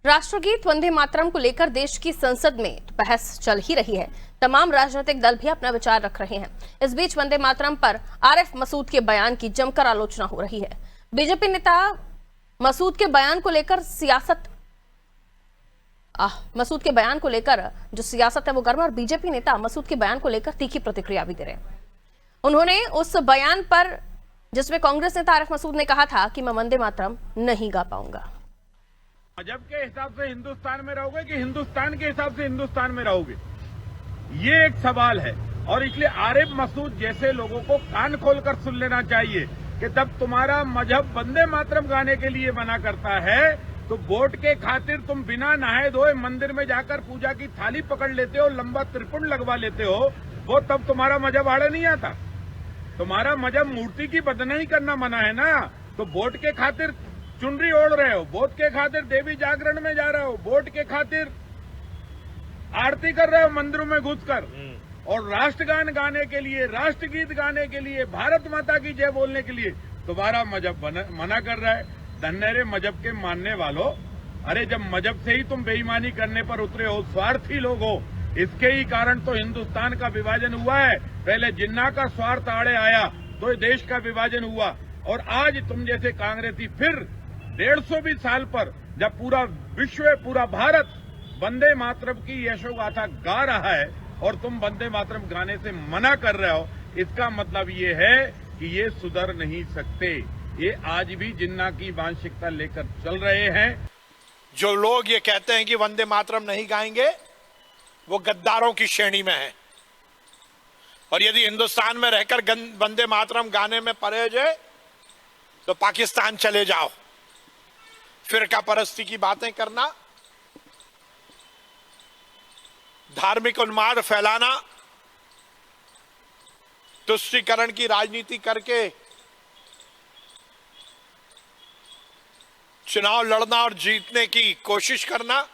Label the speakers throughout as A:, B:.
A: राष्ट्रगीत वंदे मातरम को लेकर देश की संसद में बहस चल ही रही है। तमाम राजनीतिक दल भी अपना विचार रख रहे हैं। इस बीच वंदे मातरम पर आरिफ मसूद के बयान की जमकर आलोचना हो रही है। बीजेपी नेता मसूद के बयान को लेकर जो सियासत है वो गर्म, और बीजेपी नेता मसूद के बयान को लेकर तीखी प्रतिक्रिया भी दे रहे हैं। उन्होंने उस बयान पर जिसमें कांग्रेस नेता आरिफ मसूद ने कहा था कि मैं वंदे मातरम नहीं गा पाऊंगा।
B: मजहब के हिसाब से हिंदुस्तान में रहोगे कि हिंदुस्तान के हिसाब से हिंदुस्तान में रहोगे, ये एक सवाल है। और इसलिए आरिफ मसूद जैसे लोगों को कान खोलकर सुन लेना चाहिए कि जब तुम्हारा मजहब वंदे मातरम गाने के लिए मना करता है तो वोट के खातिर तुम बिना नहाए धोए मंदिर में जाकर पूजा की थाली पकड़ लेते हो, लंबा त्रिपुंड लगवा लेते हो, वो तब तुम्हारा मजहब आड़े नहीं आता। तुम्हारा मजहब मूर्ति की बदनामी करना मना है ना, तो वोट के खातिर चुनरी ओढ़ रहे हो, वोट के खातिर देवी जागरण में जा रहे हो, वोट के खातिर आरती कर रहे हो मंदिरों में घुसकर, और राष्ट्रगान गाने के लिए, राष्ट्रगीत गाने के लिए, भारत माता की जय बोलने के लिए तुम्हारा मजहब मना कर रहा है। धन्यरे मजहब के मानने वालों, अरे जब मजहब से ही तुम बेईमानी करने पर उतरे हो, स्वार्थी लोग हो, इसके ही कारण तो हिंदुस्तान का विभाजन हुआ है। पहले जिन्ना का स्वार्थ आड़े आया तो ये देश का विभाजन हुआ, और आज तुम जैसे कांग्रेसी फिर 150 साल पर जब पूरा विश्व, पूरा भारत वंदे मातरम की यशोगाथा गा रहा है और तुम वंदे मातरम गाने से मना कर रहे हो, इसका मतलब ये है कि ये सुधर नहीं सकते। ये आज भी जिन्ना की मानसिकता लेकर चल रहे हैं।
C: जो लोग ये कहते हैं कि वंदे मातरम नहीं गाएंगे, वो गद्दारों की श्रेणी में है। और यदि हिंदुस्तान में रहकर वंदे मातरम गाने में परहेज है तो पाकिस्तान चले जाओ। फिरका परस्ती की बातें करना, धार्मिक उन्माद फैलाना, तुष्टीकरण की राजनीति करके चुनाव लड़ना और जीतने की कोशिश करना,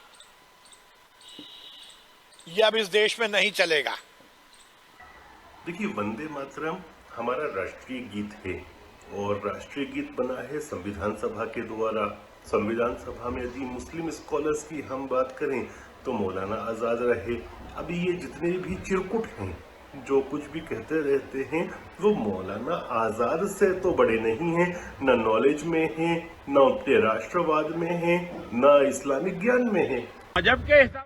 C: यह अब इस देश में नहीं चलेगा।
D: देखिए, वंदे मातरम हमारा राष्ट्रीय गीत है और राष्ट्रीय गीत बना है संविधान सभा के द्वारा। संविधान सभा में यदि मुस्लिम स्कॉलर्स की हम बात करें तो मौलाना आजाद रहे। अभी ये जितने भी चिरकुट हैं जो कुछ भी कहते रहते हैं, वो मौलाना आजाद से तो बड़े नहीं हैं। न नॉलेज में हैं, न अपने राष्ट्रवाद में हैं, न इस्लामिक ज्ञान में हैं।
B: मजहब के हिसाब